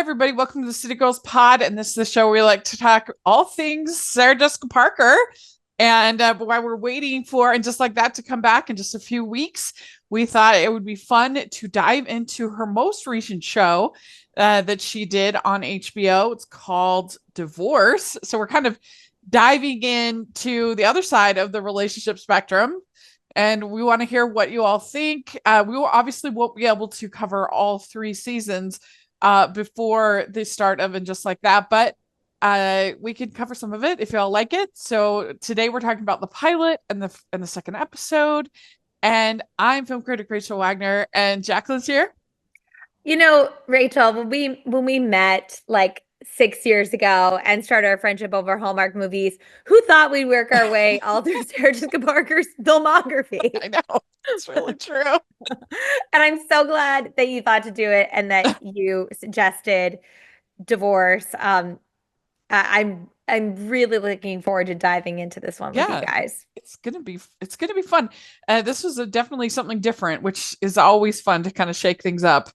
everybody. Welcome to the City Girls Pod. And this is the show where we like to talk all things Sarah Jessica Parker. And while we're waiting for, and just like that, to come back in just a few weeks, we thought it would be fun to dive into her most recent show that she did on HBO. It's called Divorce. So we're kind of diving into the other side of the relationship spectrum. And we want to hear what you all think. We will obviously won't be able to cover all 3 seasons before the start of And Just Like That, but we can cover some of it if y'all like it. So today we're talking about the pilot and the second episode. And I'm film critic Rachel Wagner, and Jacqueline's here. You know, Rachel, when we met like 6 years ago and started our friendship over Hallmark movies, who thought we'd work our way all through Sarah Jessica Parker's filmography? I know, it's really true. And I'm so glad that you thought to do it and that you suggested Divorce. I'm really looking forward to diving into this one with you guys. It's gonna be fun. This was definitely something different, which is always fun to kind of shake things up.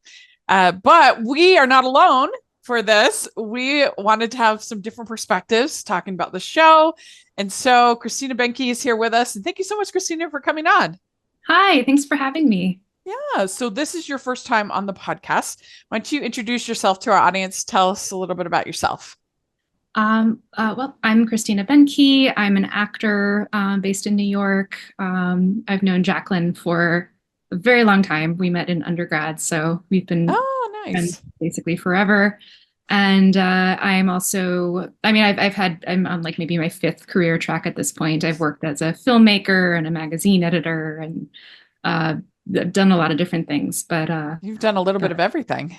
But we are not alone for this. We wanted to have some different perspectives talking about the show. And so Christina Benke is here with us. And thank you so much, Christina, for coming on. Hi, thanks for having me. Yeah, so this is your first time on the podcast. Why don't you introduce yourself to our audience? Tell us a little bit about yourself. Well, I'm Christina Benke. I'm an actor based in New York. I've known Jacqueline for a very long time. We met in undergrad, so we've been nice. Basically forever. And I'm also, I'm on like maybe my 5th career track at this point. I've worked as a filmmaker and a magazine editor and done a lot of different things. But you've done a little bit of everything.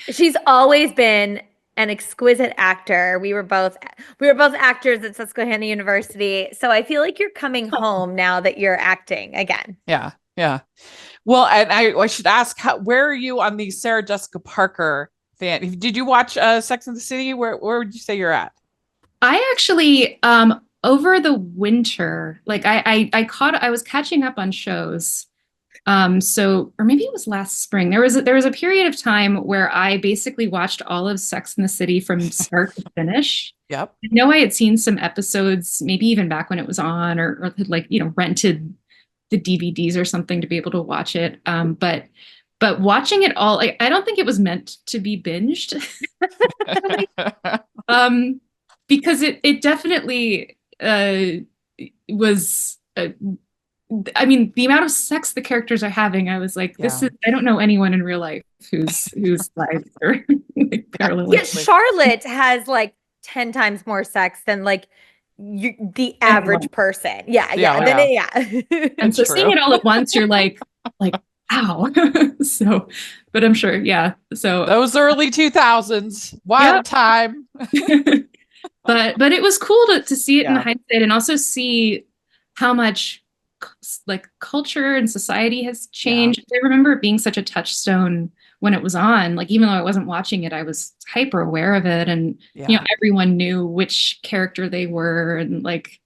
She's always been an exquisite actor. We were both actors at Susquehanna University. So I feel like you're coming home now that you're acting again. Yeah. Well, and I should ask, where are you on the Sarah Jessica Parker fan? Did you watch Sex and the City? Where would you say you're at? I actually over the winter, like I was catching up on shows. Or maybe it was last spring. There was a period of time where I basically watched all of Sex and the City from start to finish. Yep. I know I had seen some episodes, maybe even back when it was on, or like, rented the DVDs or something to be able to watch it. But watching it all, I don't think it was meant to be binged. Because it definitely was. The amount of sex the characters are having, I was like, I don't know anyone in real life whose lives are like parallel. Yeah, Charlotte has like 10 times more sex than like the average person. Yeah. And so seeing it all at once, you're like, ow. So, but I'm sure, yeah. So those early 2000s, wild time. But it was cool to see it in hindsight and also see how much like culture and society has changed. I remember it being such a touchstone when it was on. Like, even though I wasn't watching it, I was hyper aware of it, and everyone knew which character they were, and like,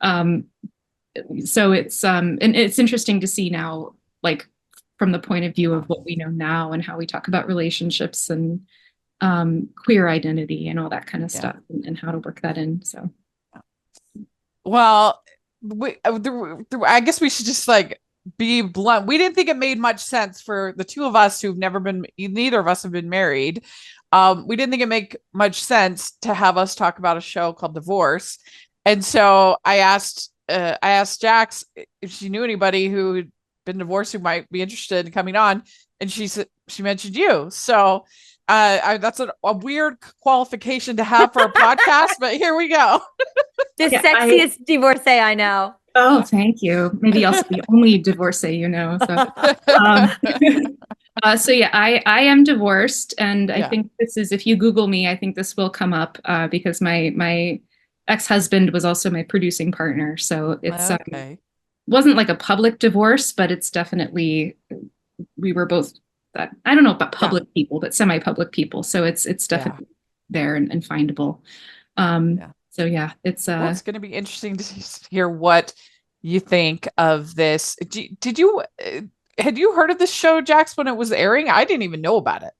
so it's and it's interesting to see now, like from the point of view of what we know now and how we talk about relationships and queer identity and all that kind of stuff, and how to work that in. So, well. I guess we should just like be blunt. We didn't think it made much sense for the two of us who've neither of us have been married. We didn't think it make much sense to have us talk about a show called Divorce. And so I asked Jax if she knew anybody who had been divorced who might be interested in coming on. And she mentioned you. So that's a weird qualification to have for a podcast, but here we go. The sexiest divorcee I know. Oh, thank you. Maybe also the only divorcee you know. So, I am divorced, and I think this is, if you Google me, I think this will come up because my ex-husband was also my producing partner. So it's wasn't like a public divorce, but it's definitely, we were both. I don't know about public people, but semi-public people. So it's definitely there and findable. So it's it's going to be interesting to hear what you think of this. Had you heard of this show, Jax, when it was airing? I didn't even know about it.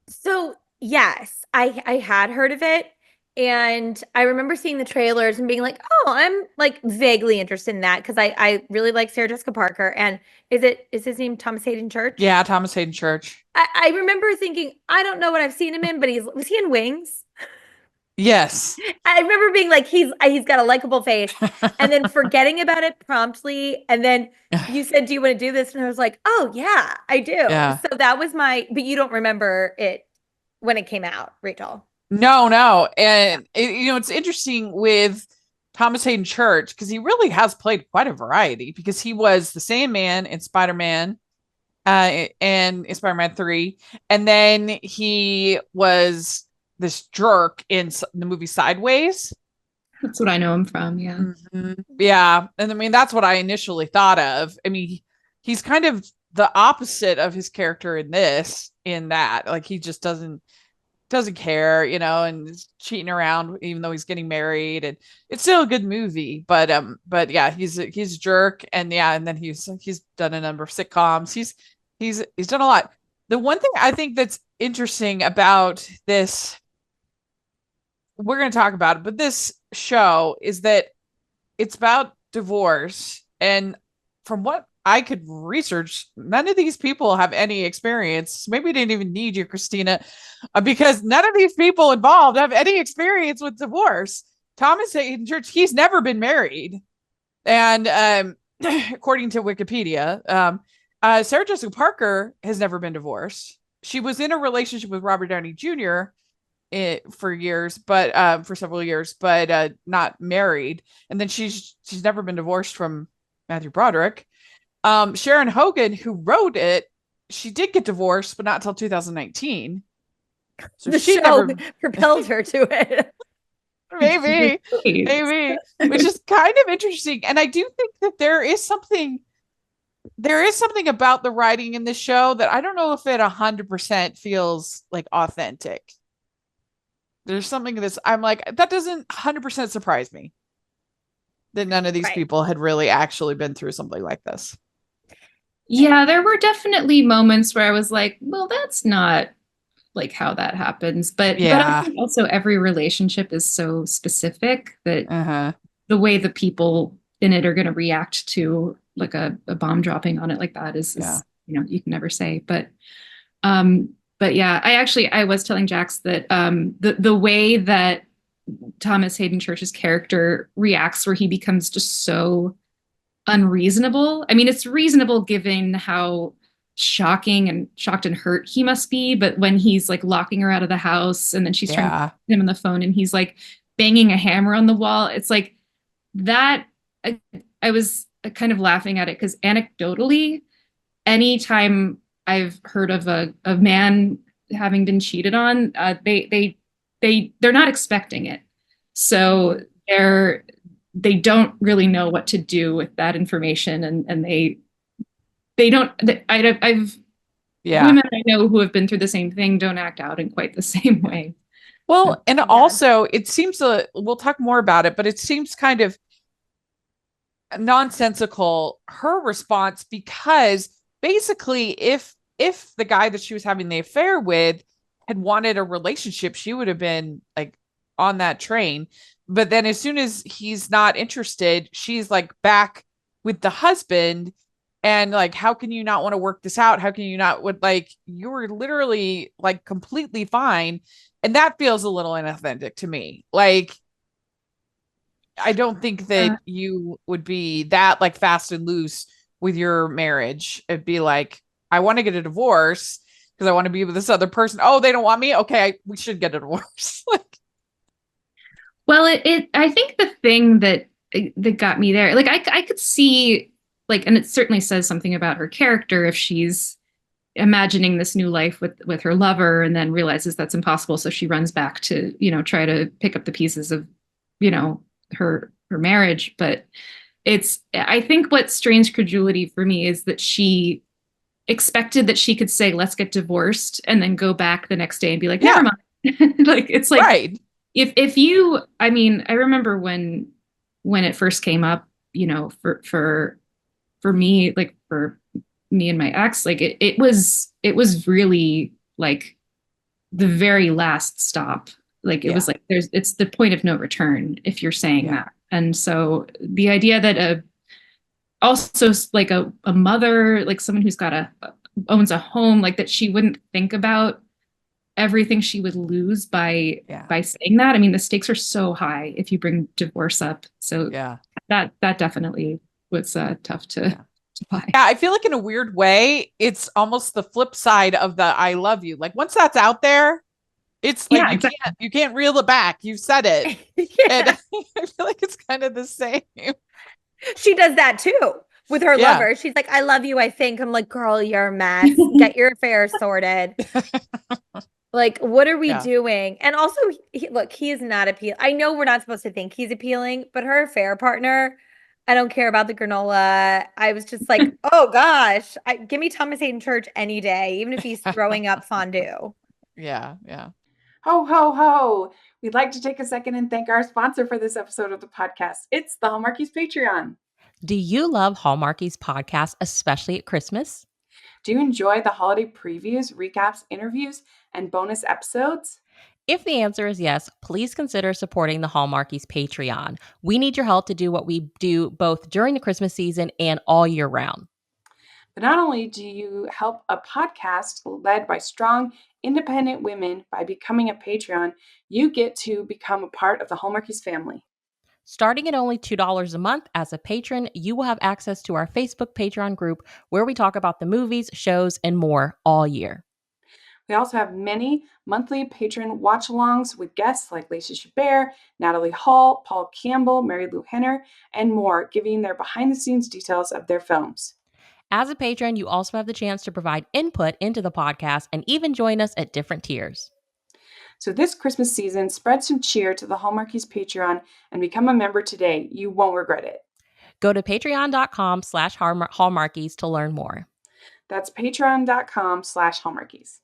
So Yes, I had heard of it. And I remember seeing the trailers and being like, oh, I'm like vaguely interested in that because I really like Sarah Jessica Parker. And is his name Thomas Hayden Church? Yeah, Thomas Hayden Church. I remember thinking, I don't know what I've seen him in, but was he in Wings? Yes. I remember being like, he's got a likable face, and then forgetting about it promptly. And then you said, do you want to do this? And I was like, oh yeah, I do. Yeah. So that was but you don't remember it when it came out, Rachel. No. And it's interesting with Thomas Hayden Church because he really has played quite a variety because he was the Sandman in Spider-Man and in Spider-Man 3. And then he was this jerk in the movie Sideways. That's what I know him from. Yeah. Mm-hmm. Yeah. And I mean, that's what I initially thought of. I mean, he's kind of the opposite of his character in that. Like he just doesn't care, and is cheating around even though he's getting married, and it's still a good movie. But yeah, he's a jerk, and yeah, and then he's done a number of sitcoms. He's done a lot. The one thing I think that's interesting about this, we're going to talk about it, but this show is that it's about divorce, and from what I could research, none of these people have any experience. Maybe we didn't even need you, Christina, because none of these people involved have any experience with divorce. Thomas Hayden Church, he's never been married. And according to Wikipedia, Sarah Jessica Parker has never been divorced. She was in a relationship with Robert Downey Jr. For years, but for several years, but not married. And then she's never been divorced from Matthew Broderick. Sharon Hogan, who wrote it, she did get divorced, but not until 2019. So the show propelled her to it. maybe, which is kind of interesting. And I do think that there is something about the writing in this show that I don't know if it 100% feels like authentic. There's something that's, I'm like, that doesn't 100% surprise me that none of these people had really actually been through something like this. Yeah, there were definitely moments where I was like, well, that's not like how that happens. But I think also every relationship is so specific that the way the people in it are going to react to like a bomb dropping on it like that is you can never say. But yeah, I was telling Jax that the way that Thomas Hayden Church's character reacts, where he becomes just so unreasonable. I mean, it's reasonable given how shocked and hurt he must be. But when he's like locking her out of the house, and then she's trying to get him on the phone, and he's like banging a hammer on the wall, it's like that. I was kind of laughing at it because anecdotally, anytime I've heard of a man having been cheated on, they're not expecting it, so they don't really know what to do with that information, and they don't. I've women I know who have been through the same thing don't act out in quite the same way. Well, and also it seems we'll talk more about it, but it seems kind of nonsensical, her response, because basically if the guy that she was having the affair with had wanted a relationship, she would have been like on that train. But then as soon as he's not interested, she's like back with the husband, and like, how can you not want to work this out? How can you not you were literally like completely fine. And that feels a little inauthentic to me. Like, I don't think that you would be that like fast and loose with your marriage. It'd be like, I want to get a divorce because I want to be with this other person. Oh, they don't want me. Okay, we should get a divorce. Well, I think the thing that got me there, like I could see, like, and it certainly says something about her character if she's imagining this new life with her lover and then realizes that's impossible, so she runs back to try to pick up the pieces of her marriage. But I think what strains credulity for me is that she expected that she could say, let's get divorced, and then go back the next day and be like, never mind. Like, it's like, right. If you, I mean, I remember when it first came up, for me, like for me and my ex, like it was really like the very last stop. Like it was like it's the point of no return if you're saying that. And so the idea that also like a mother, like someone who's owns a home, like that she wouldn't think about everything she would lose by saying that. I mean, the stakes are so high if you bring divorce up. So that definitely was tough to buy. Yeah, I feel like in a weird way, it's almost the flip side of the I love you. Like once that's out there, it's like you can't reel it back. You said it. And I feel like it's kind of the same. She does that too with her lover. She's like, I love you, I think. I'm like, girl, you're a mess. Get your affairs sorted. Like, what are we doing? And also, look, he is not appealing. I know we're not supposed to think he's appealing, but her affair partner, I don't care about the granola. I was just like, oh gosh, give me Thomas Hayden Church any day, even if he's throwing up fondue. Yeah. Ho, ho, ho. We'd like to take a second and thank our sponsor for this episode of the podcast. It's the Hallmarkies Patreon. Do you love Hallmarkies podcasts, especially at Christmas? Do you enjoy the holiday previews, recaps, interviews, and bonus episodes? If the answer is yes, please consider supporting the Hallmarkies Patreon. We need your help to do what we do both during the Christmas season and all year round. But not only do you help a podcast led by strong, independent women by becoming a Patreon, you get to become a part of the Hallmarkies family. Starting at only $2 a month as a patron, you will have access to our Facebook Patreon group where we talk about the movies, shows, and more all year. We also have many monthly patron watch-alongs with guests like Lacey Chabert, Natalie Hall, Paul Campbell, Mary Lou Henner, and more, giving their behind-the-scenes details of their films. As a patron, you also have the chance to provide input into the podcast and even join us at different tiers. So this Christmas season, spread some cheer to the Hallmarkies Patreon and become a member today. You won't regret it. Go to patreon.com/Hallmarkies to learn more. That's patreon.com/Hallmarkies.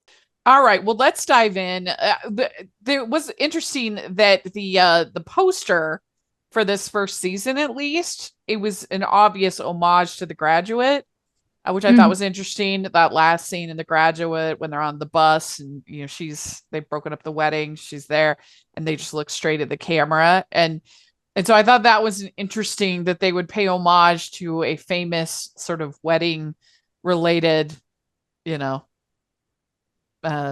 All right, well, let's dive in. It was interesting that the poster for this first season, at least, it was an obvious homage to The Graduate, which I thought was interesting. That last scene in The Graduate when they're on the bus and they've broken up the wedding, she's there, and they just look straight at the camera, and so I thought that was interesting that they would pay homage to a famous sort of wedding related,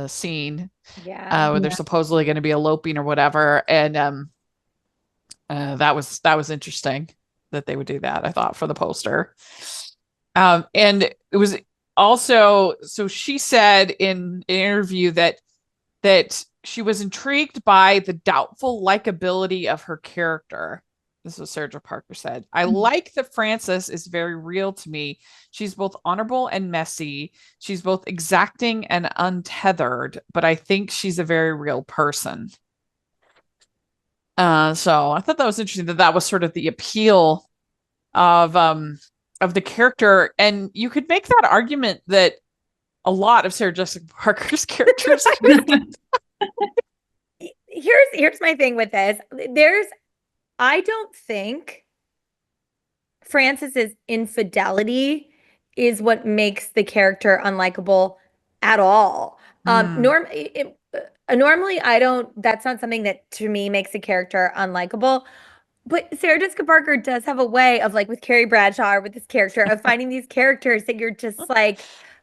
scene where they're supposedly going to be eloping or whatever, and that was interesting that they would do that, I thought, for the poster. And it was also, so she said in an interview that she was intrigued by the doubtful likability of her character. This is what Sarah Parker said. I like that Frances is very real to me. She's both honorable and messy. She's both exacting and untethered, but I think she's a very real person. So I thought that was interesting that was sort of the appeal of the character. And you could make that argument that a lot of Sarah Jessica Parker's characters. Here's my thing with this. I don't think Frances's infidelity is what makes the character unlikable at all. Normally, that's not something that to me makes a character unlikable. But Sarah Jessica Parker does have a way of, like, with Carrie Bradshaw or with this character, of finding these characters that you're just like,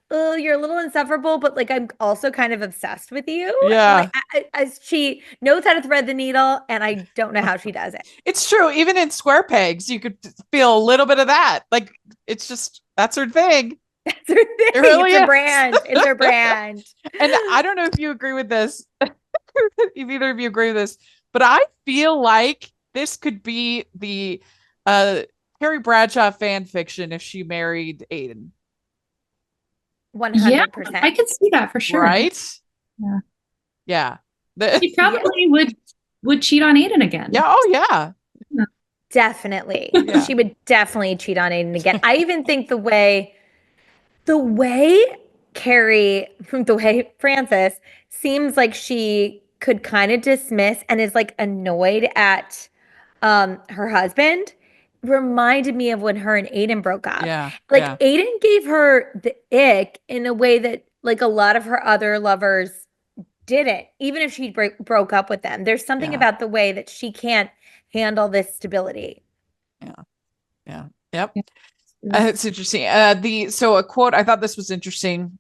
oh, you're a little insufferable, but like I'm also kind of obsessed with you. Yeah. As she knows how to thread the needle, and I don't know how she does it. It's true. Even in Square Pegs, you could feel a little bit of that. Like, it's just, that's her thing. That's her thing. It really it's her brand. It's her brand. And I don't know if you agree with this, if either of you agree with this, but I feel like this could be the Carrie Bradshaw fan fiction if she married Aiden. 100%. Yeah, I could see that for sure. Right? Yeah. Yeah. She probably would cheat on Aiden again. Yeah. Oh, yeah. Definitely. Yeah. She would definitely cheat on Aiden again. I even think the way Frances seems like she could kind of dismiss and is like annoyed at her husband reminded me of when her and Aiden broke up. Yeah. Like Aiden gave her the ick in a way that like a lot of her other lovers didn't, even if she broke up with them. There's something about the way that she can't handle this stability. Yep. It's interesting. So a quote, I thought this was interesting.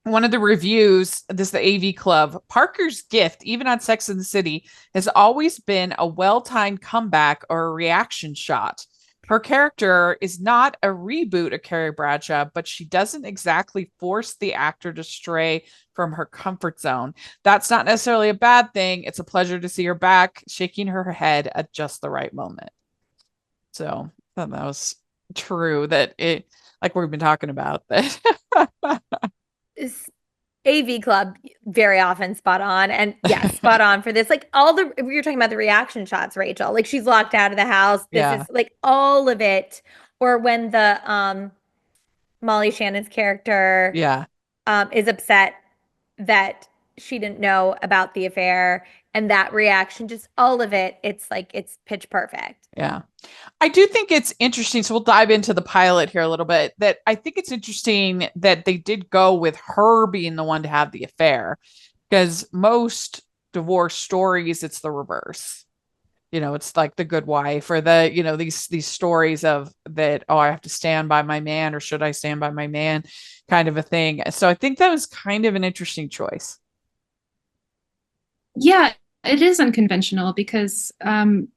One of the reviews, this is the AV Club, Parker's gift, even on Sex and the City, has always been a well-timed comeback or a reaction shot. Her character is not a reboot of Carrie Bradshaw, but she doesn't exactly force the actor to stray from her comfort zone. That's not necessarily a bad thing. It's a pleasure to see her back, shaking her head at just the right moment. So I thought that was true, that it, like we've been talking about, that AV Club very often spot on, and yes, spot on for this. Like all the, you're talking about the reaction shots, Rachel, like she's locked out of the house. This is like all of it. Or when the Molly Shannon's character is upset that she didn't know about the affair, and that reaction, just all of it, it's like it's pitch perfect. Yeah. I do think it's interesting. So we'll dive into the pilot here a little bit. That I think it's interesting that they did go with her being the one to have the affair, because most divorce stories, it's the reverse. It's like the good wife, or the, these stories of that, oh, I have to stand by my man, or should I stand by my man, kind of a thing. So I think that was kind of an interesting choice. Yeah, it is unconventional because, and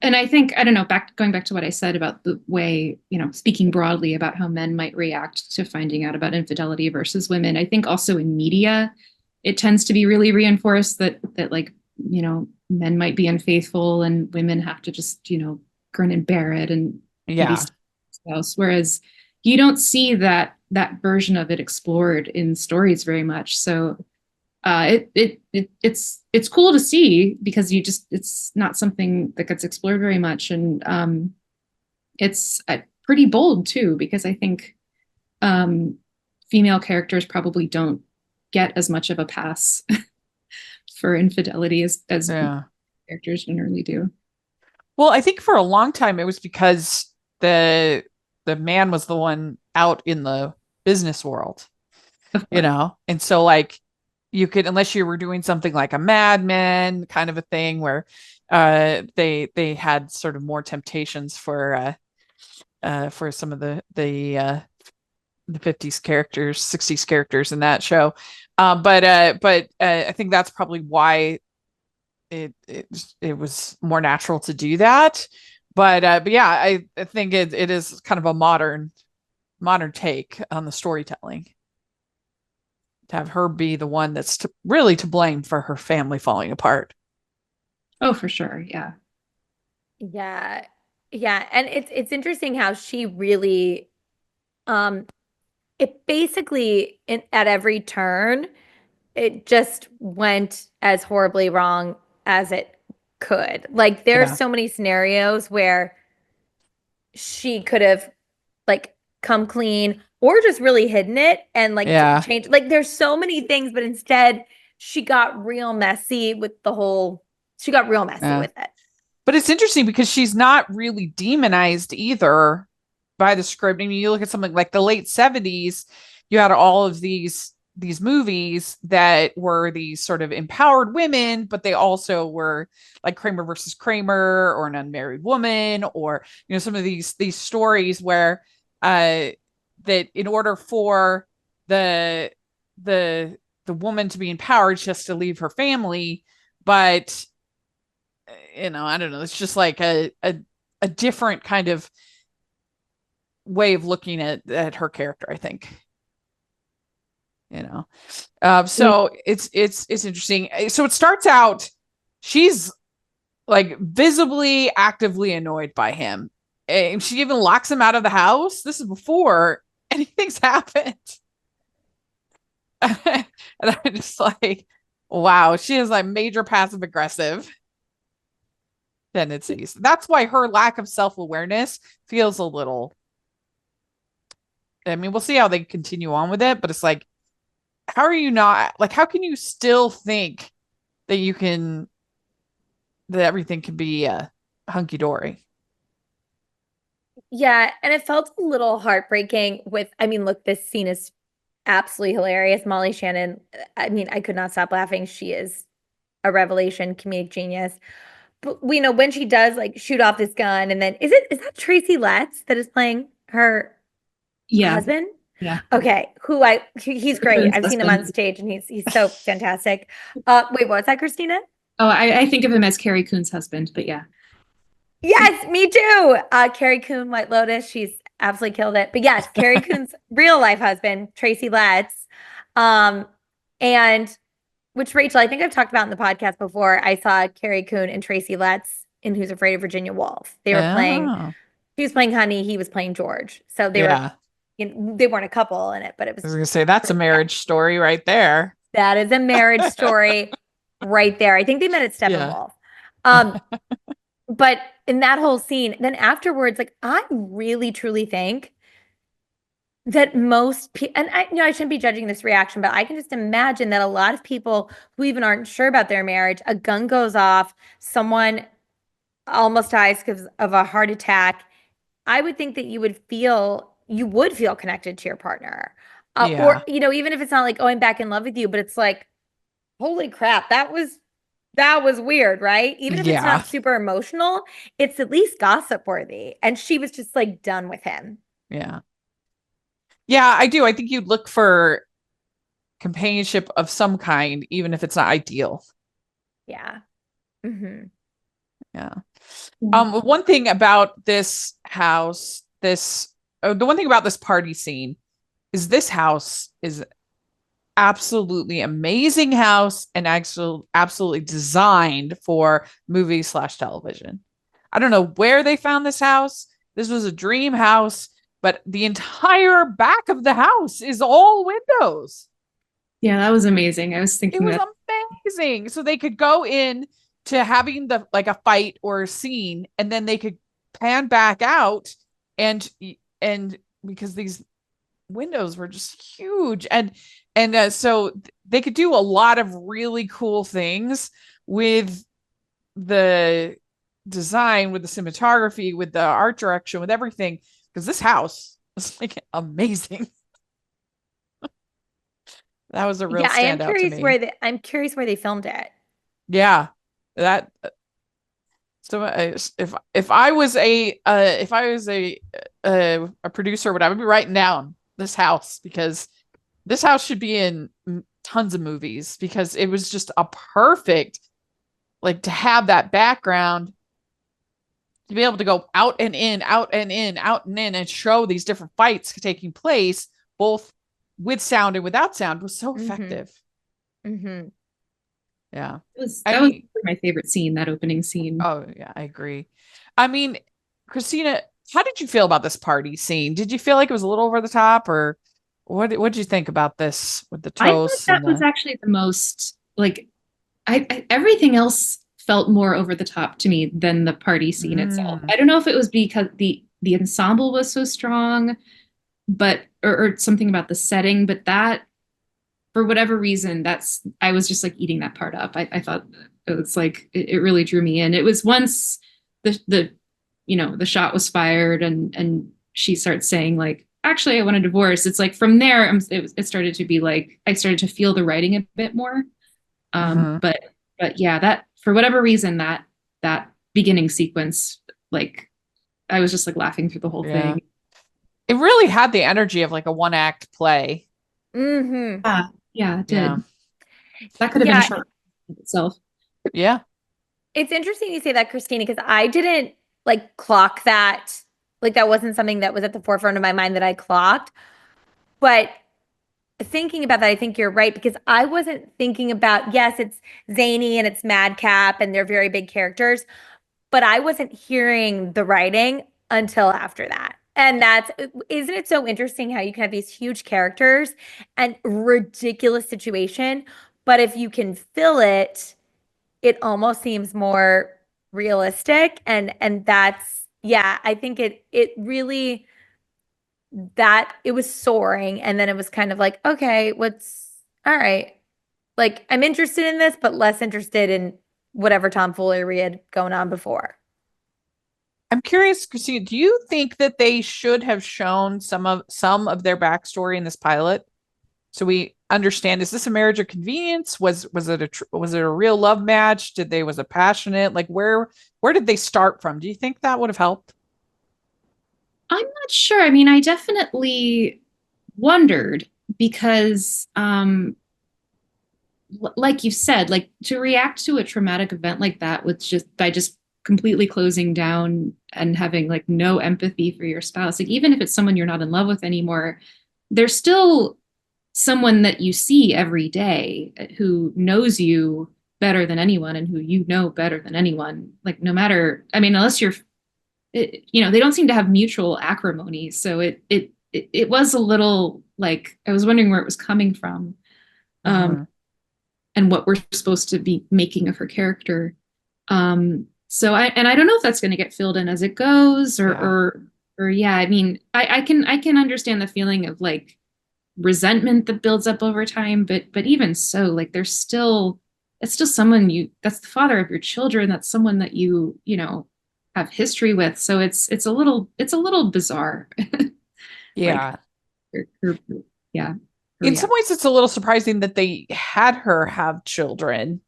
I think, I don't know, going back to what I said about the way, speaking broadly about how men might react to finding out about infidelity versus women. I think also in media, it tends to be really reinforced that like, men might be unfaithful and women have to just, grin and bear it and spouse. Whereas you don't see that version of it explored in stories very much. So it's cool to see, because it's not something that gets explored very much, and it's pretty bold too, because I think female characters probably don't get as much of a pass for infidelity as characters generally do. Well, I think for a long time it was because the man was the one out in the business world, and so like, you could, unless you were doing something like a Mad Men kind of a thing, where they had sort of more temptations for some of the 50s characters, 60s characters in that show. But I think that's probably why it was more natural to do that. But yeah, I think it is kind of a modern take on the storytelling, to have her be the one that's really to blame for her family falling apart. Oh, for sure. Yeah. Yeah. And it's interesting how she really, it basically at every turn, it just went as horribly wrong as it could. Like there's so many scenarios where she could have like come clean, or just really hidden it and like change. Like there's so many things, but instead she got real messy with with it. But it's interesting because she's not really demonized either by the script. I mean, you look at something like the late 70s, you had all of these movies that were these sort of empowered women, but they also were like Kramer versus Kramer, or An Unmarried Woman, or some of these stories where that in order for the woman to be empowered, she has to leave her family. But I don't know, it's just like a different kind of way of looking at her character, I think. So it's interesting. So it starts out, she's like visibly actively annoyed by him, and she even locks him out of the house. This is before anything's happened. And I'm just like, wow, she is like major passive aggressive tendencies. That's why her lack of self-awareness feels a little, I mean, we'll see how they continue on with it, but it's like, how are you not, like, how can you still think that that everything can be hunky-dory? Yeah, and it felt a little heartbreaking with, I mean, look, this scene is absolutely hilarious. Molly Shannon, I mean, I could not stop laughing. She is a revelation, comedic genius. But we know when she does like shoot off this gun, and then is that Tracy Letts that is playing her husband? Yeah. Okay. He's great. I've seen him on stage and he's so fantastic. Wait, what's that, Christina? Oh, I think of him as Carrie Coon's husband, but yeah. Yes, me too. Carrie Coon, White Lotus, she's absolutely killed it. But yes, Carrie Coon's real life husband, Tracy Letts. And which Rachel, I think I've talked about in the podcast before. I saw Carrie Coon and Tracy Letts in Who's Afraid of Virginia Woolf. They were playing, she was playing Honey, he was playing George. So they were, they weren't a couple in it, but it was. I was going to say, that's a marriage story right there. That is a marriage story right there. I think they met at Steppenwolf. But in that whole scene, then afterwards, like, I really truly think that most people, and I shouldn't be judging this reaction, but I can just imagine that a lot of people who even aren't sure about their marriage, a gun goes off, someone almost dies because of a heart attack. I would think that you would feel connected to your partner. Or, even if it's not like, oh, I'm back in love with you, but it's like, holy crap, that was weird, right? Even if it's not super emotional, it's at least gossip worthy. And she was just like done with him. Yeah. Yeah, I do. I think you'd look for companionship of some kind, even if it's not ideal. Yeah. Mm-hmm. Yeah. One thing about this house, the one thing about this party scene is this house is absolutely amazing house and actually absolutely designed for movies/television. I don't know where they found this house. This was a dream house, but the entire back of the house is all windows. Yeah, that was amazing. I was thinking it was amazing. So they could go in to having a fight or a scene, and then they could pan back out and because these windows were just huge and so they could do a lot of really cool things with the design, with the cinematography, with the art direction, with everything, because this house is like amazing. That was a real standout to me. I'm curious where they filmed it. Yeah, that. So if I was a producer, I would be writing down this house, because this house should be in tons of movies, because it was just a perfect, like, to have that background, to be able to go out and in, out and in, out and in, and show these different fights taking place, both with sound and without sound, was so effective. Mm-hmm. Yeah. That was my favorite scene, that opening scene. Oh, yeah, I agree. I mean, Christina, how did you feel about this party scene? Did you feel like it was a little over the top, or what did you think about this with the toast? I thought that was actually the most, like, I everything else felt more over the top to me than the party scene itself. I don't know if it was because the ensemble was so strong, but or something about the setting, but that, for whatever reason, I was just like eating that part up. I thought it was like, it really drew me in. It was once the shot was fired and she starts saying, like, actually, I want a divorce. It's like from there, it started to be like, I started to feel the writing a bit more. But yeah, that, for whatever reason, that beginning sequence, like, I was just like laughing through the whole thing. It really had the energy of like a one-act play. Mm-hmm. Yeah, it did. Yeah. That could have been short itself. Yeah. It's interesting you say that, Christina, because I didn't like clock that. Like, that wasn't something that was at the forefront of my mind that I clocked. But thinking about that, I think you're right, because I wasn't thinking about, yes, it's zany and it's madcap and they're very big characters, but I wasn't hearing the writing until after that. And isn't it so interesting how you can have these huge characters and ridiculous situation, but if you can fill it, it almost seems more realistic. And that's, yeah, I think it really, that it was soaring. And then it was kind of like, okay, all right. Like, I'm interested in this, but less interested in whatever tomfoolery had going on before. I'm curious, Christina, do you think that they should have shown some of their backstory in this pilot? So we understand, is this a marriage of convenience? Was it a real love match? Was it passionate? Like where did they start from? Do you think that would have helped? I'm not sure. I mean, I definitely wondered because like you said, like to react to a traumatic event like that with just completely closing down and having like no empathy for your spouse, like even if it's someone you're not in love with anymore, there's still someone that you see every day who knows you better than anyone and who you know better than anyone. Like no matter, I mean, unless they don't seem to have mutual acrimony. So it was a little like I was wondering where it was coming from. And what we're supposed to be making of her character. So I don't know if that's going to get filled in as it goes or yeah, I mean, I can understand the feeling of like resentment that builds up over time, but even so, like it's still someone that's the father of your children. That's someone that you have history with. So it's a little bizarre. Yeah. Yeah. In some ways, it's a little surprising that they had her have children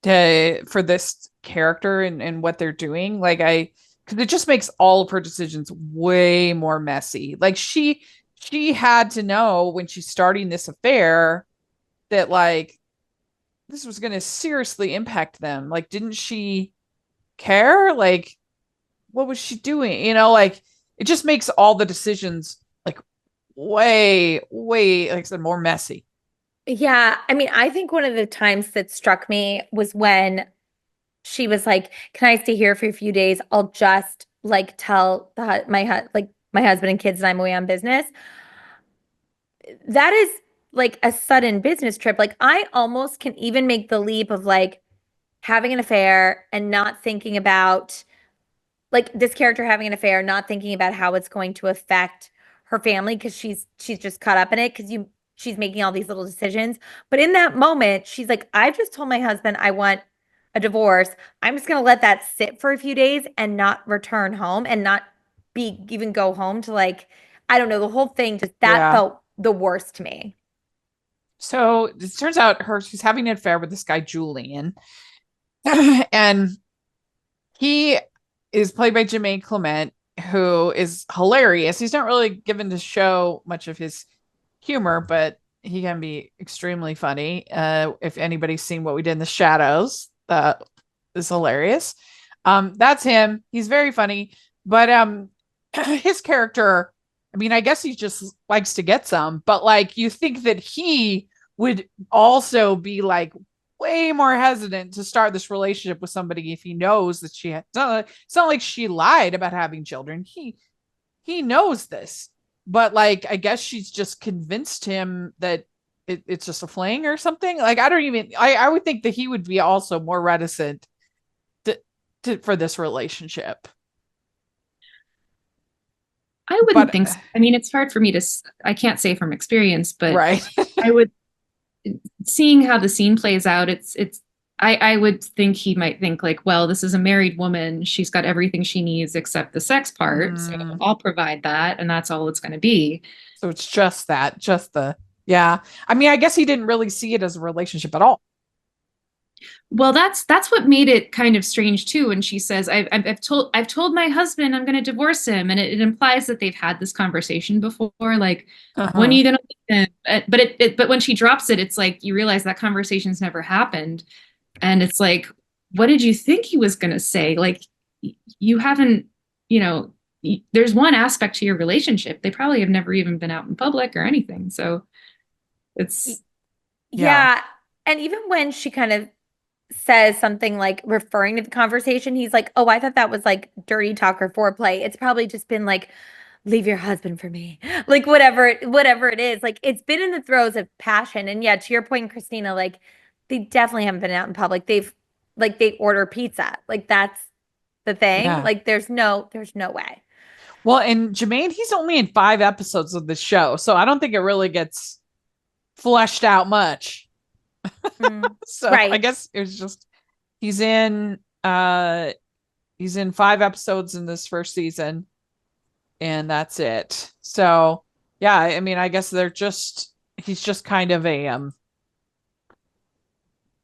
for this character and what they're doing. Like because it just makes all of her decisions way more messy. Like she had to know when she's starting this affair that like this was going to seriously impact them. Like, didn't she care? Like, what was she doing? Like it just makes all the decisions like way, like I said, more messy. Yeah. I mean, I think one of the times that struck me was when she was like, "Can I stay here for a few days? I'll just like tell my husband and kids that I'm away on business." That is like a sudden business trip. Like I almost can even make the leap of like having an affair and not thinking about like this character having an affair, not thinking about how it's going to affect her family because she's just caught up in it because she's making all these little decisions. But in that moment, she's like, I've just told my husband I want a divorce. I'm just gonna let that sit for a few days and not return home and not even go home to like, I don't know, the whole thing just that felt the worst to me. So it turns out she's having an affair with this guy, Julian. And he is played by Jermaine Clement, who is hilarious. He's not really given to show much of his humor, but he can be extremely funny. If anybody's seen What We Did in the Shadows, that is hilarious. That's him. He's very funny, but his character, I mean, I guess he just likes to get some, but like you think that he would also be like way more hesitant to start this relationship with somebody if he knows that it's not like she lied about having children. He knows this, but like I guess she's just convinced him that it's just a fling or something. Like I would think that he would be also more reticent for this relationship. I wouldn't think so. I mean, it's hard for me I can't say from experience, but right. I would, seeing how the scene plays out, I would think he might think like, well, this is a married woman. She's got everything she needs except the sex part. So I'll provide that. And that's all it's going to be. So it's just yeah. I mean, I guess he didn't really see it as a relationship at all. Well, that's what made it kind of strange too. When she says, "I've told my husband I'm going to divorce him," and it implies that they've had this conversation before. Like, when are you going to leave him? But when she drops it, it's like you realize that conversation's never happened, and it's like, what did you think he was going to say? Like, you haven't, there's one aspect to your relationship. They probably have never even been out in public or anything. So it's yeah. And even when she kind of says something like referring to the conversation, he's like, "Oh, I thought that was like dirty talk or foreplay. It's probably just been like, leave your husband for me." Like whatever it is. Like it's been in the throes of passion. And yeah, to your point, Christina, like they definitely haven't been out in public. They order pizza. Like that's the thing. Yeah. Like there's no way. Well, and Jermaine, he's only in 5 episodes of the show, so I don't think it really gets fleshed out much. So right. I guess it was just he's in 5 episodes in this first season, and that's it. So yeah, I mean, I guess they're just he's just kind of a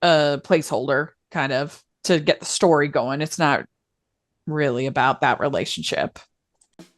placeholder kind of to get the story going. It's not really about that relationship.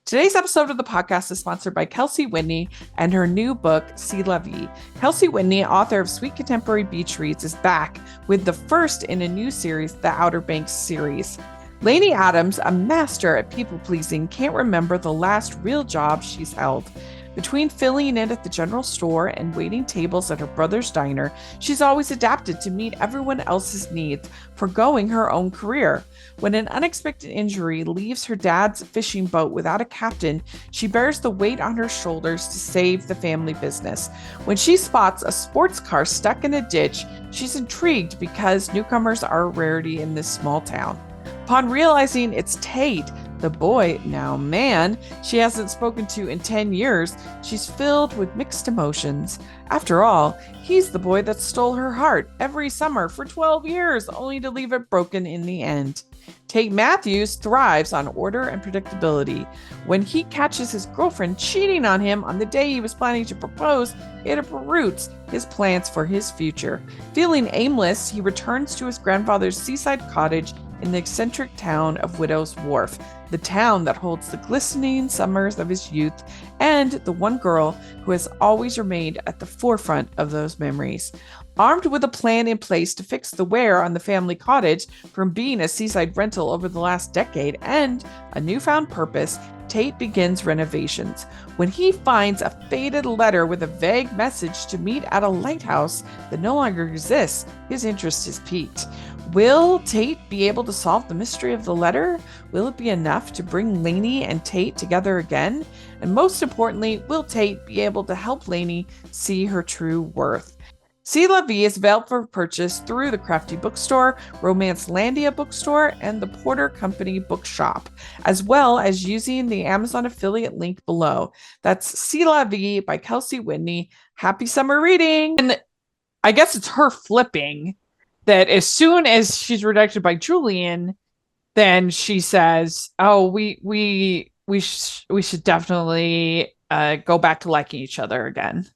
Today's episode of the podcast is sponsored by Kelsey Whitney and her new book, C'est La Vie. Kelsey Whitney, author of Sweet Contemporary Beach Reads, is back with the first in a new series, the Outer Banks series. Lainey Adams, a master at people-pleasing, can't remember the last real job she's held. Between filling in at the general store and waiting tables at her brother's diner, she's always adapted to meet everyone else's needs, forgoing her own career. When an unexpected injury leaves her dad's fishing boat without a captain, she bears the weight on her shoulders to save the family business. When she spots a sports car stuck in a ditch, she's intrigued because newcomers are a rarity in this small town. Upon realizing it's Tate, the boy, now man, she hasn't spoken to in 10 years, she's filled with mixed emotions. After all, he's the boy that stole her heart every summer for 12 years, only to leave it broken in the end. Tate Matthews thrives on order and predictability. When he catches his girlfriend cheating on him on the day he was planning to propose, it uproots his plans for his future. Feeling aimless, he returns to his grandfather's seaside cottage in the eccentric town of Widow's Wharf, the town that holds the glistening summers of his youth and the one girl who has always remained at the forefront of those memories. Armed with a plan in place to fix the wear on the family cottage from being a seaside rental over the last decade and a newfound purpose, Tate begins renovations. When he finds a faded letter with a vague message to meet at a lighthouse that no longer exists, his interest is piqued. Will Tate be able to solve the mystery of the letter? Will it be enough to bring Lainey and Tate together again? And most importantly, will Tate be able to help Lainey see her true worth? C'est La Vie is available for purchase through the Crafty Bookstore, Romance Landia Bookstore, and the Porter Company Bookshop, as well as using the Amazon affiliate link below. That's C'est La Vie by Kelsey Whitney. Happy summer reading! And I guess it's her flipping that as soon as she's rejected by Julian, then she says, "Oh, we should definitely go back to liking each other again."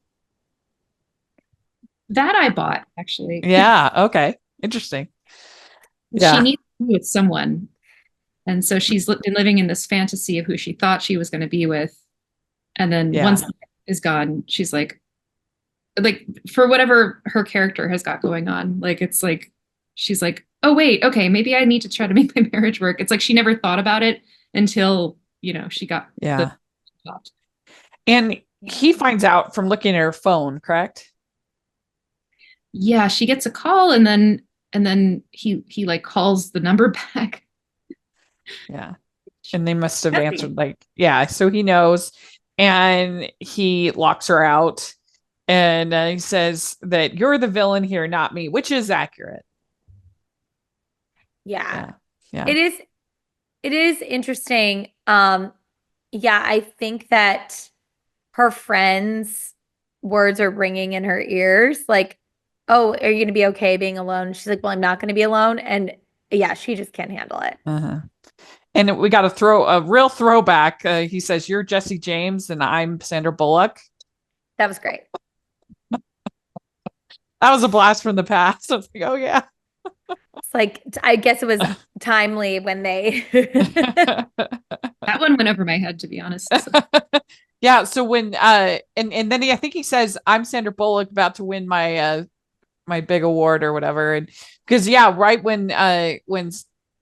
That I bought, actually. Yeah. Okay. Interesting. Yeah. She needs to be with someone, and so she's been living in this fantasy of who she thought she was going to be with, and then once is gone, she's like for whatever her character has got going on, it's like she's like, oh wait, okay, maybe I need to try to make my marriage work. It's like she never thought about it until she got the and he finds out from looking at her phone, correct? Yeah, she gets a call and then he like calls the number back. Yeah. And they must have answered so he knows, and he locks her out. And he says that you're the villain here, not me, which is accurate. Yeah. It is interesting. I think that her friends' words are ringing in her ears. Like, oh, are you going to be okay being alone? She's like, well, I'm not going to be alone. And she just can't handle it. Uh-huh. And we got to throw a real throwback. He says, you're Jesse James and I'm Sandra Bullock. That was great. That was a blast from the past. I was like, oh yeah. It's like, I guess it was timely when they. That one went over my head, to be honest. So. Yeah. So when, and then I think he says, I'm Sandra Bullock about to win my, my big award or whatever. And because, right when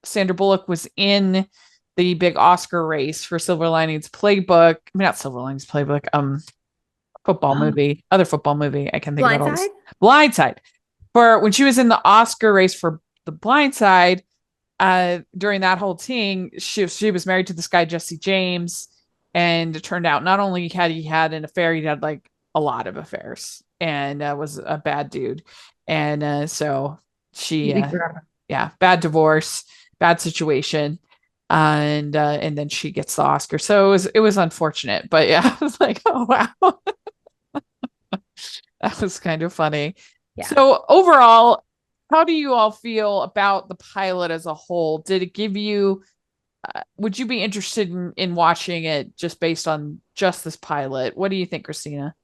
Sandra Bullock was in the big Oscar race for Silver Linings Playbook, not Silver Linings Playbook, football movie, other football movie. I can think of it. Blindside. For when she was in the Oscar race for The Blind Side, during that whole thing, she was married to this guy, Jesse James. And it turned out not only had he had an affair, he had like a lot of affairs and was a bad dude. And so she, bad divorce, bad situation. And then she gets the Oscar. So it was unfortunate, but I was like, oh, wow. That was kind of funny. Yeah. So overall, how do you all feel about the pilot as a whole? Did it give you, would you be interested in watching it just based on just this pilot? What do you think, Christina?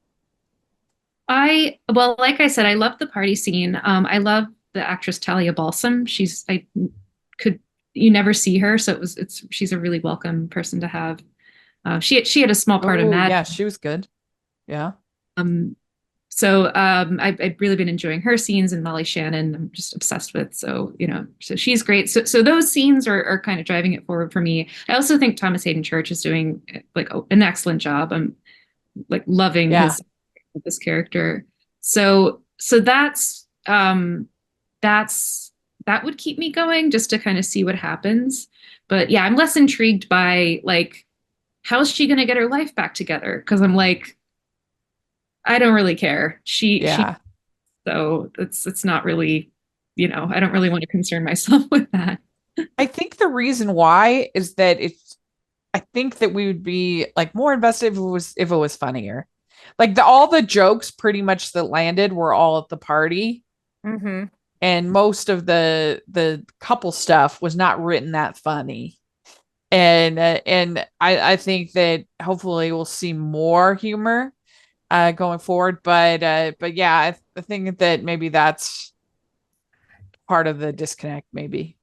Well, like I said, I love the party scene. I love the actress Talia Balsam. You never see her, so she's a really welcome person to have. She had a small part of Mad. Yeah, she was good. Yeah. I've really been enjoying her scenes, and Molly Shannon I'm just obsessed with. So, so she's great. So those scenes are kind of driving it forward for me. I also think Thomas Hayden Church is doing like an excellent job. I'm like loving this character. So that would keep me going just to kind of see what happens. But yeah, I'm less intrigued by like, how's she going to get her life back together? Because I'm like, I don't really care. So it's not really, I don't really want to concern myself with that. I think the reason why is that I think that we would be like more invested if it was funnier. Like all the jokes pretty much that landed were all at the party. Mm-hmm. And most of the couple stuff was not written that funny. And I think that hopefully we'll see more humor going forward. But yeah, I think that maybe that's part of the disconnect, maybe.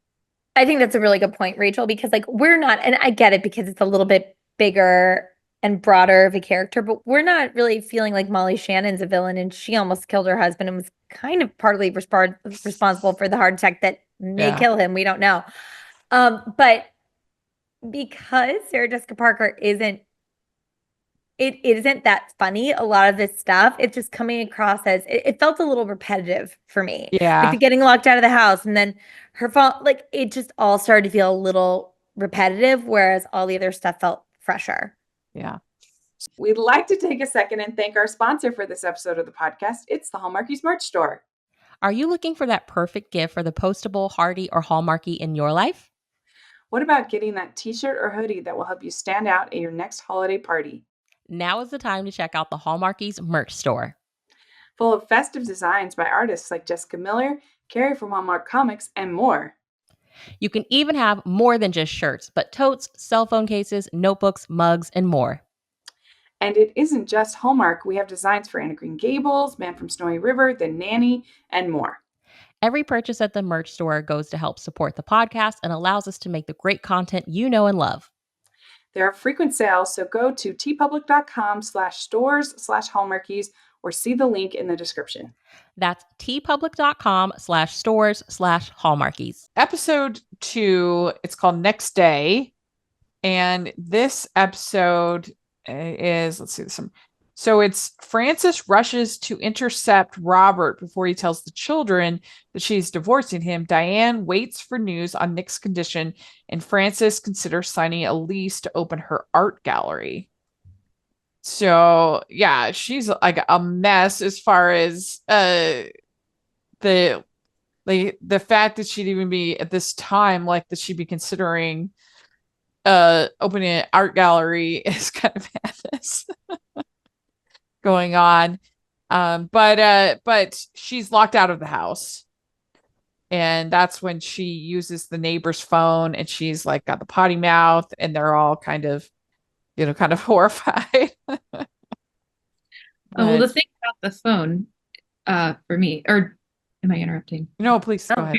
I think that's a really good point, Rachel, because like we're not, and I get it because it's a little bit bigger and broader of a character, but we're not really feeling like Molly Shannon's a villain, and she almost killed her husband and was kind of partly responsible for the heart attack that may kill him. We don't know. But because Sarah Jessica Parker isn't that funny, a lot of this stuff, it's just coming across as it felt a little repetitive for me. Yeah. Like the getting locked out of the house and then her fault, like it just all started to feel a little repetitive, whereas all the other stuff felt fresher. Yeah. We'd like to take a second and thank our sponsor for this episode of the podcast. It's the Hallmarkies merch store. Are you looking for that perfect gift for the postable, Hardy, or Hallmarkie in your life? What about getting that t-shirt or hoodie that will help you stand out at your next holiday party? Now is the time to check out the Hallmarkies merch store. Full of festive designs by artists like Jessica Miller, Carrie from Hallmark Comics, and more. You can even have more than just shirts, but totes, cell phone cases, notebooks, mugs, and more. And it isn't just Hallmark. We have designs for Anna Green Gables, Man from Snowy River, The Nanny, and more. Every purchase at the merch store goes to help support the podcast and allows us to make the great content you know and love. There are frequent sales, so go to tpublic.com/stores/Hallmarkies or see the link in the description. That's tpublic.com/stores/Hallmarkies. Episode 2, it's called Next Day. And this episode is, let's see this one. So it's Frances rushes to intercept Robert before he tells the children that she's divorcing him. Diane waits for news on Nick's condition, and Frances considers signing a lease to open her art gallery. So yeah, she's like a mess as far as the fact that she'd even be at this time, like that she'd be considering opening an art gallery is kind of madness going on. But she's locked out of the house, and that's when she uses the neighbor's phone, and she's like got the potty mouth, and they're all kind of horrified. Well, the thing about the phone for me, or am I interrupting? No, please go ahead.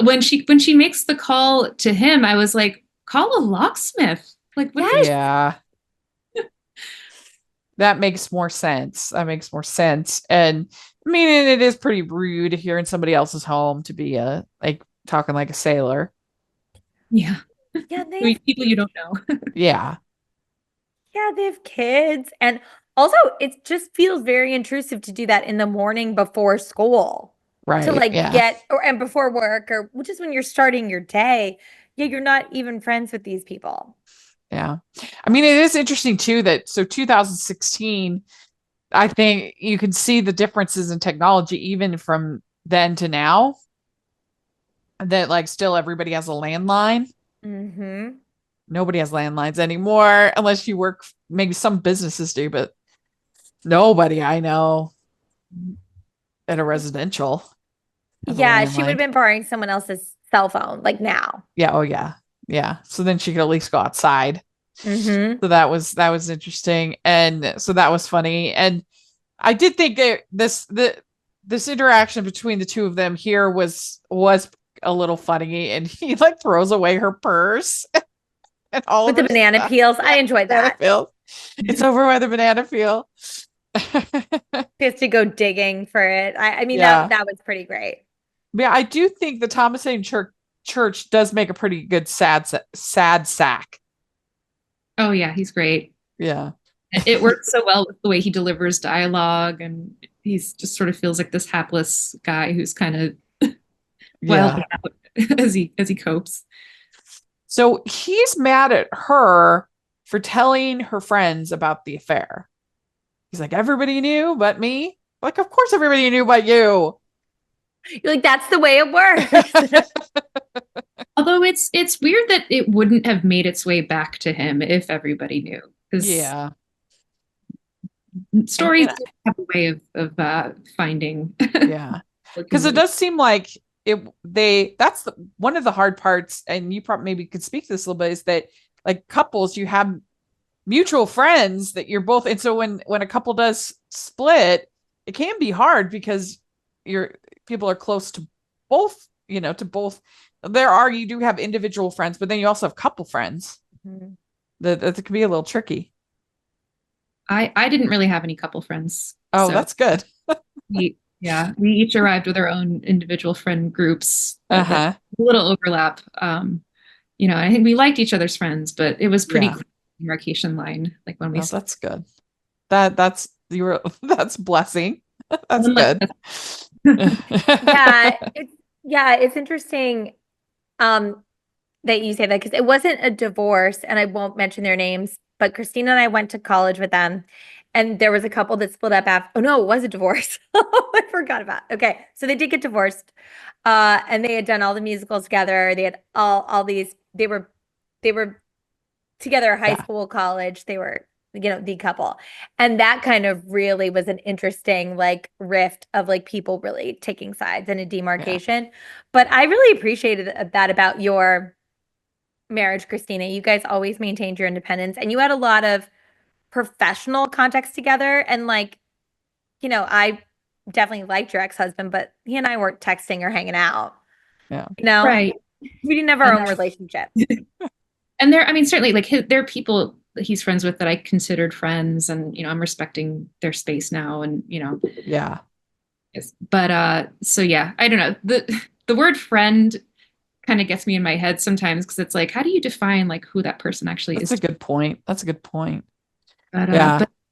When she makes the call to him, I was like, call a locksmith. Like, what? Yeah. That makes more sense. And I mean, it is pretty rude if you're in somebody else's home to be talking like a sailor. Yeah. Yeah, people you don't know. Yeah. Yeah, they have kids. And also it just feels very intrusive to do that in the morning before school. Right. To and before work, or which is when you're starting your day. Yeah, you're not even friends with these people. Yeah. I mean, it is interesting too that 2016, I think you can see the differences in technology even from then to now. That like still everybody has a landline. Mm-hmm. Nobody has landlines anymore unless you work, maybe some businesses do, but nobody I know at a residential. Yeah, she would have been borrowing someone else's cell phone like now. Yeah. Oh yeah. Yeah. So then she could at least go outside. Mm-hmm. So that was interesting. And so that was funny. And I did think that this interaction between the two of them here was a little funny, and he like throws away her purse and all with the banana stuff. peels. I enjoyed that. It's over by the banana peel. He has to go digging for it. I mean, that was pretty great. Yeah, I do think the Thomasine Church does make a pretty good sad sack. Oh yeah, he's great. Yeah. It works so well with the way he delivers dialogue, and he's just sort of feels like this hapless guy who's kind of wild out as he copes. So he's mad at her for telling her friends about the affair. He's like, everybody knew but me. Like, of course everybody knew but you. You're like, that's the way it works. Although it's weird that it wouldn't have made its way back to him if everybody knew. Yeah. Stories have a way of finding. Yeah. Because it does seem like that's one of the hard parts, and you probably maybe could speak to this a little bit, is that like couples, you have mutual friends that you're both, and so when a couple does split, it can be hard because people are close to both, you do have individual friends, but then you also have couple friends. Mm-hmm. That can be a little tricky. I didn't really have any couple friends. Oh, so that's good. we each arrived with our own individual friend groups. A little overlap. I think we liked each other's friends, but it was pretty clear demarcation line. Like when we. Oh, that's good. That's blessing. That's good. It's interesting that you say that, because it wasn't a divorce, and I won't mention their names, but Christina and I went to college with them, and there was a couple that split up after. Oh no, it was a divorce. I forgot about. Okay, so they did get divorced, and they had done all the musicals together. They had all these. They were together, high school, college. They were the couple, and that kind of really was an interesting like rift of like people really taking sides and a demarcation. But I really appreciated that about your marriage, Christina. You guys always maintained your independence, and you had a lot of professional context together. And like, I definitely liked your ex-husband, but he and I weren't texting or hanging out. Yeah. Right. We didn't have our own relationship. And certainly like there are people that he's friends with that I considered friends, and I'm respecting their space now, and yeah. Yes. But so yeah, I don't know, the word friend kind of gets me in my head sometimes, because it's like, how do you define like who that person actually is? That's a good point. But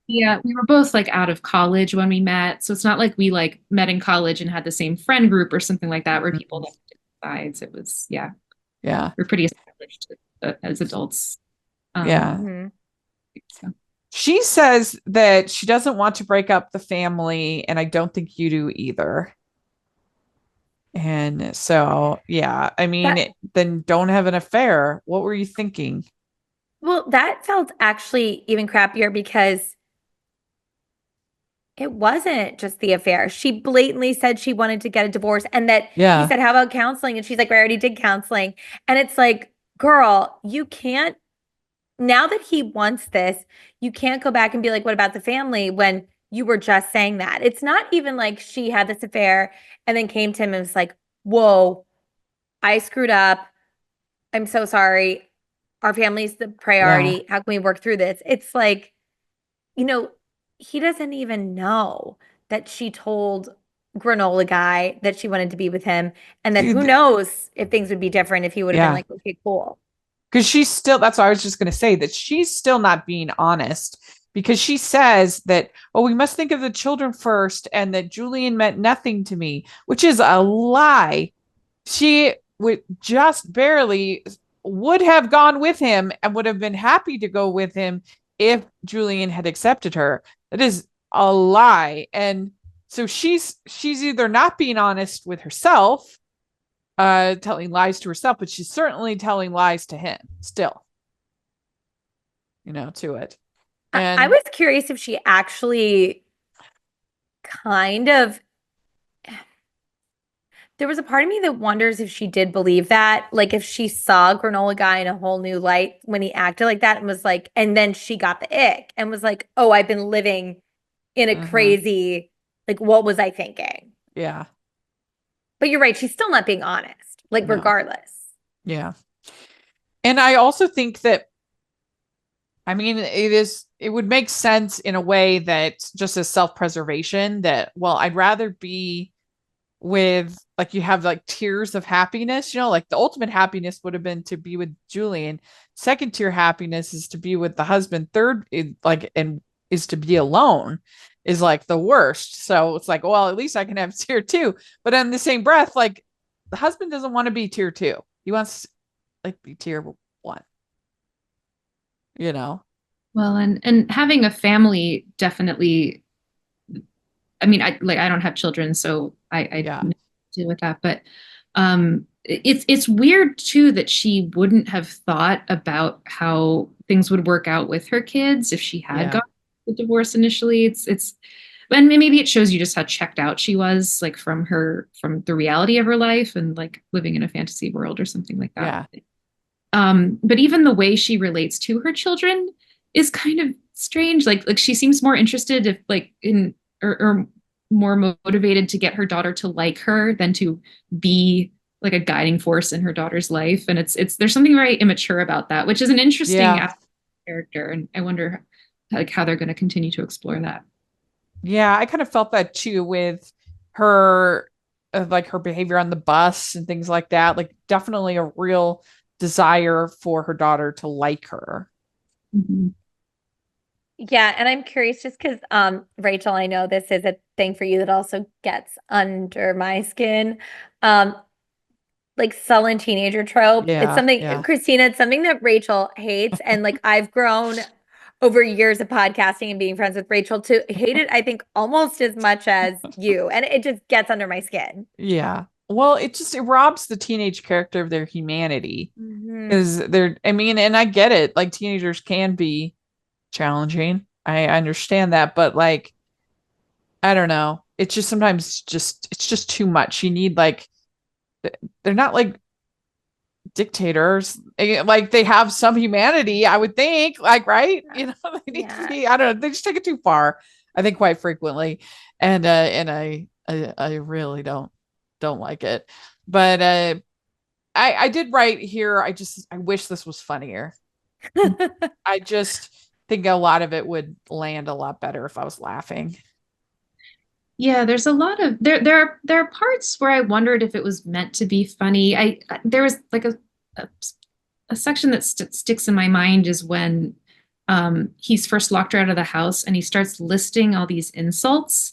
we were both like out of college when we met, so it's not like we like met in college and had the same friend group or something like that where people like sides. It was we're pretty established as adults. So. She says that she doesn't want to break up the family, and I don't think you do either. And so, I mean, then don't have an affair. What were you thinking? Well, that felt actually even crappier, because it wasn't just the affair. She blatantly said she wanted to get a divorce, and that he said, how about counseling? And she's like, I already did counseling. And it's like, girl, you can't, now that he wants this, you can't go back and be like, what about the family, when you were just saying that. It's not even like she had this affair and then came to him and was like, whoa, I screwed up. I'm so sorry. Our family's the priority. How can we work through this? It's like, he doesn't even know that she told granola guy that she wanted to be with him, and that who knows if things would be different if he would have been like, okay, cool. Because that's what I was just going to say, that she's still not being honest, because she says that, we must think of the children first, and that Julian meant nothing to me, which is a lie. She would just barely would have gone with him and would have been happy to go with him if Julian had accepted her. That is a lie. And so she's either not being honest with herself, telling lies to herself, but she's certainly telling lies to him still, to it. And I was curious if she actually there was a part of me that wonders if she did believe that, like if she saw granola guy in a whole new light when he acted like that, and was like, and then she got the ick and was like, oh, I've been living in a crazy, like, what was I thinking? Yeah. But you're right. She's still not being honest, like, regardless. Yeah. And I also think that, I mean, it would make sense in a way that just as self-preservation that, well, I'd rather be with, like, you have like tiers of happiness, like the ultimate happiness would have been to be with Julian. Second tier happiness is to be with the husband. Third is to be alone, is like the worst. So it's like, well, at least I can have tier 2. But in the same breath, like, the husband doesn't want to be tier 2. He wants like be tier 1. Well, and having a family definitely, I mean, I don't have children, so I deal with that. But it's weird too that she wouldn't have thought about how things would work out with her kids if she had gotten the divorce initially. And maybe it shows you just how checked out she was, like, from the reality of her life and like living in a fantasy world or something like that. But even the way she relates to her children is kind of strange. Like she seems more interested if like in or more motivated to get her daughter to like her than to be like a guiding force in her daughter's life. And there's something very immature about that, which is an interesting character. And I wonder like how they're going to continue to explore that. Yeah, I kind of felt that too with her, like her behavior on the bus and things like that. Like, definitely a real desire for her daughter to like her. Mm-hmm. Yeah, and I'm curious just because, Rachel, I know this is a thing for you that also gets under my skin. Like, sullen teenager trope. It's something, Christina, it's something that Rachel hates. And like, I've grown over years of podcasting and being friends with Rachel to hate it, I think, almost as much as you. And it just gets under my skin. Yeah. Well, it robs the teenage character of their humanity. Because and I get it. Like, teenagers can be challenging. I understand that. But like, I don't know. It's just sometimes it's just too much. You need, like, they're not like dictators. Like, they have some humanity, I would think, like, right? They need to be, I don't know, they just take it too far, I think, quite frequently. And I really don't like it. But I did write here, I wish this was funnier. I just think a lot of it would land a lot better if I was laughing. Yeah, there's a lot of there are parts where I wondered if it was meant to be funny. There was like a section that sticks in my mind is when he's first locked her out of the house and he starts listing all these insults,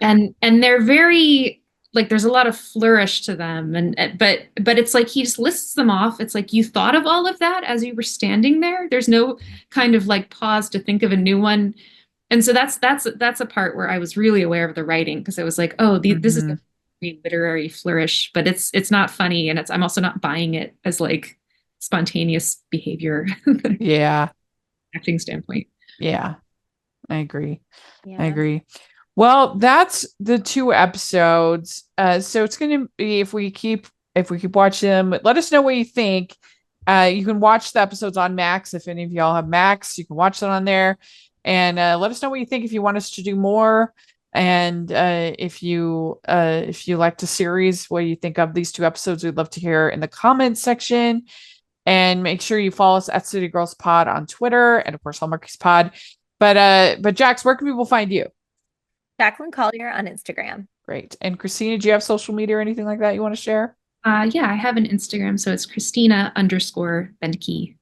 and they're very, like, there's a lot of flourish to them, but it's like he just lists them off. It's like, you thought of all of that as you were standing there. There's no kind of like pause to think of a new one. And so that's a part where I was really aware of the writing, because I was like, oh, this is a literary flourish, but it's not funny, and I'm also not buying it as like spontaneous behavior. Yeah, acting standpoint. Yeah, I agree. Well, that's the 2 episodes. So it's going to be, if we keep watching them, let us know what you think. You can watch the episodes on Max. If any of y'all have Max, you can watch that on there. And let us know what you think, if you want us to do more. And if you like the series, what do you think of these 2 episodes? We'd love to hear in the comments section. And make sure you follow us at City Girls Pod on Twitter, and of course Hallmarkies Pod. But Jax, where can people find you? Jacqueline Collier on Instagram. Great. And Christina, do you have social media or anything like that you want to share? Yeah, I have an Instagram, so it's Christina_Bendke.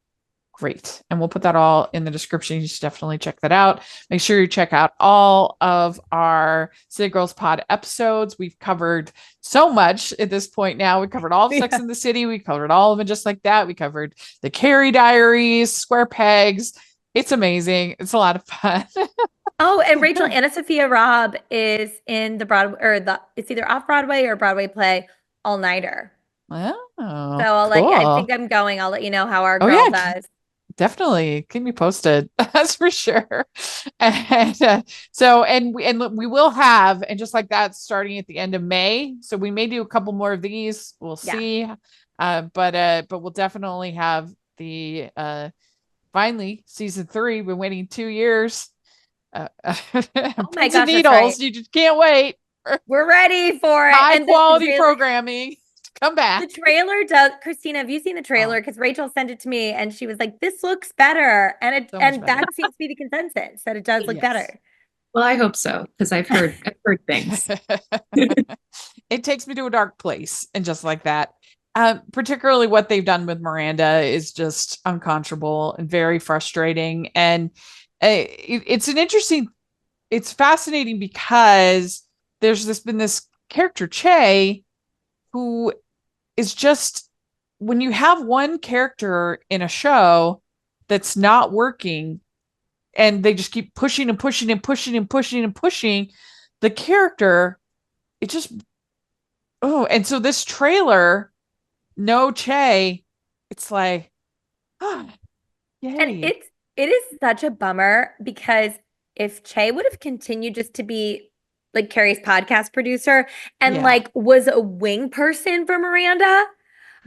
Great. And we'll put that all in the description. You should definitely check that out. Make sure you check out all of our City Girls Pod episodes. We've covered so much at this point now. We covered all of Sex in the City. We covered all of it just like that. We covered the Carrie Diaries, Square Pegs. It's amazing. It's a lot of fun. Oh, and Rachel, Anna Sophia Robb is in the Broadway, or it's either off Broadway or Broadway play, All Nighter. Oh, so I'll cool. I think I'm going. I'll let you know how our girl does. Definitely keep me posted. That's for sure. And we will have, and just like that, starting at the end of May. So we may do a couple more of these. We'll see. But we'll definitely have the finally season 3. Been waiting 2 years. Oh my Pins gosh, and needles. Right. You just can't wait. We're ready for it. High quality programming to come back. The trailer does. Christina, have you seen the trailer? Because Rachel sent it to me and she was like, "This looks better," and that seems to be the consensus that it does look better. Well, I hope so, because I've heard things. It takes me to a dark place, and just like that. Particularly what they've done with Miranda is just unconscionable and very frustrating. And it's fascinating because there's been this character, Che, who is just, when you have one character in a show that's not working and they just keep pushing and pushing and pushing and pushing and pushing the character, it just, and so this trailer, no Che, it's like, yay. And it is such a bummer, because if Che would have continued just to be like Carrie's podcast producer and like was a wing person for Miranda,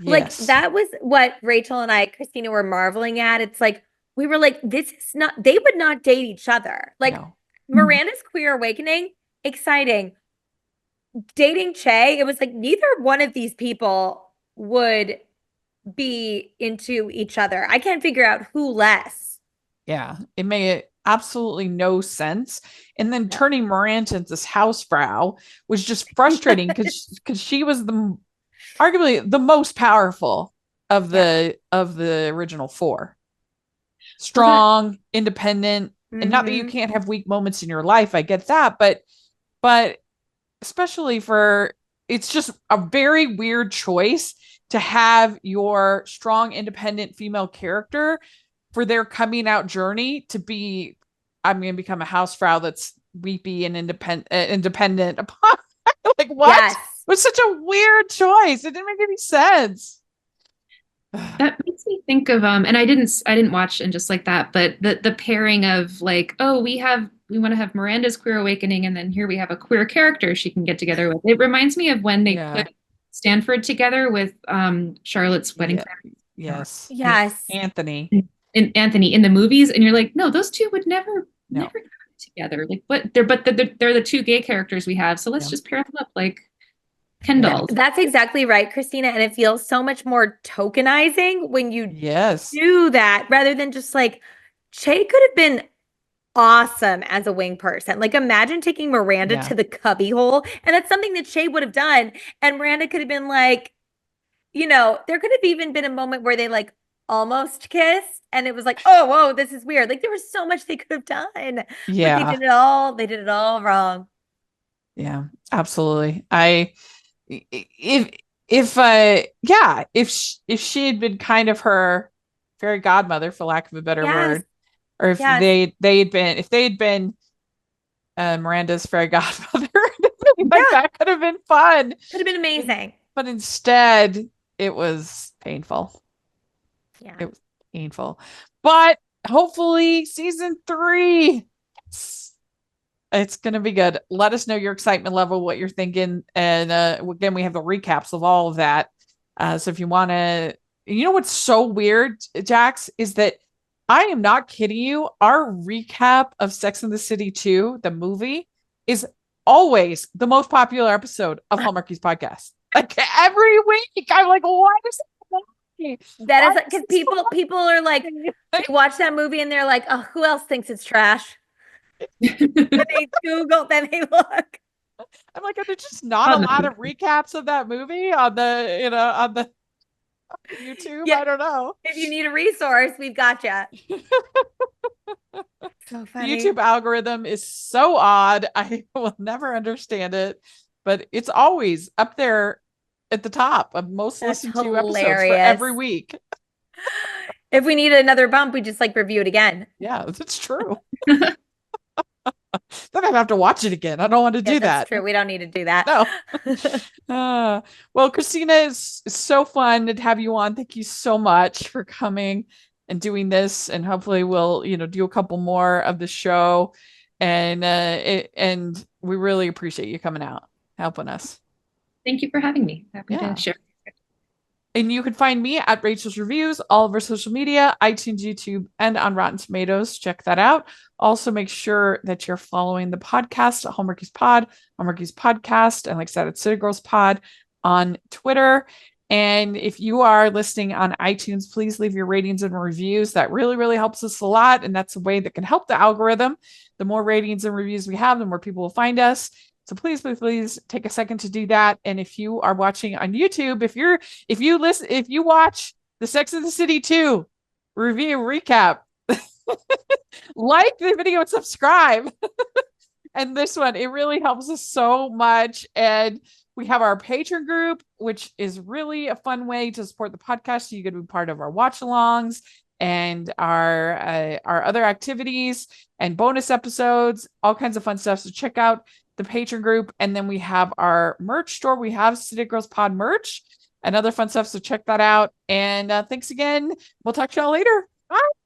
like that was what Rachel and Christina, were marveling at. It's like, we were like, this is not, they would not date each other. Like Miranda's queer awakening, exciting. Dating Che, it was like neither one of these people would be into each other. I can't figure out who less. Yeah, it made absolutely no sense. And then turning Miranda into this housefrau was just frustrating because she was arguably the most powerful of the original four. Strong, independent, and not that you can't have weak moments in your life. I get that, but especially it's just a very weird choice to have your strong, independent female character for their coming out journey to be, I'm going to become a housefrau that's weepy and independent. Like, what? Yes. It was such a weird choice. It didn't make any sense. That makes me think of and I didn't watch And Just Like That, but the pairing of like, oh, we want to have Miranda's queer awakening, and then here we have a queer character she can get together with. It reminds me of when they put Stanford together with Charlotte's wedding planner. Yes. Anthony. And Anthony in the movies, and you're like, no, those two would never come together. Like, what? They're the two gay characters we have, so let's just pair them up like Ken dolls. That's exactly right, Christina. And it feels so much more tokenizing when you do that, rather than just like, Che could have been awesome as a wing person. Like, imagine taking Miranda to the cubbyhole, and that's something that Che would have done. And Miranda could have been like, there could have even been a moment where they like almost kissed, and it was like, oh, whoa, this is weird. Like, there was so much they could have done. Yeah, but they did it all wrong. Yeah, absolutely. If she had been kind of her fairy godmother, for lack of a better word, or if they had been Miranda's fairy godmother, that could have been fun. Could have been amazing. But instead, it was painful. Yeah, it was painful. But hopefully, season 3. It's going to be good. Let us know your excitement level, what you're thinking. And again, we have the recaps of all of that. So if you want to, what's so weird, Jax, is that I am not kidding you. Our recap of Sex and the City 2, the movie, is always the most popular episode of Hallmarkies podcast. Like every week, I'm like, why is that is because people are like, they watch that movie and they're like, oh, who else thinks it's trash? Then they Google, then they look. I'm like, are there just not a lot of recaps of that movie on the on YouTube? Yeah. I don't know. If you need a resource, we've got you. So funny. The YouTube algorithm is so odd. I will never understand it, but it's always up there at the top of most listened to episodes for every week. If we need another bump, we just like review it again. Yeah, that's true. Then I have to watch it again. I don't want to do that. That's true. We don't need to do that. No. Well, Christina, is so fun to have you on. Thank you so much for coming and doing this. And hopefully we'll, do a couple more of the show. And we really appreciate you coming out, helping us. Thank you for having me. Happy to share. And you can find me at Rachel's Reviews, all of our social media, iTunes, YouTube, and on Rotten Tomatoes. Check that out. Also, make sure that you're following the podcast at Hallmarkies Pod, Hallmarkies Podcast, and like I said, it's City Girls Pod on Twitter. And if you are listening on iTunes, please leave your ratings and reviews. That really, really helps us a lot. And that's a way that can help the algorithm. The more ratings and reviews we have, the more people will find us. So please, please, please take a second to do that. And if you are watching on YouTube, if you watch the Sex and the City 2 review recap, like the video and subscribe. And this one, it really helps us so much. And we have our Patreon group, which is really a fun way to support the podcast. So you get to be part of our watch alongs and our other activities and bonus episodes, all kinds of fun stuff. So check out the Patreon group. And then we have our merch store. We have City Girls Pod merch and other fun stuff. So check that out. And thanks again. We'll talk to y'all later. Bye.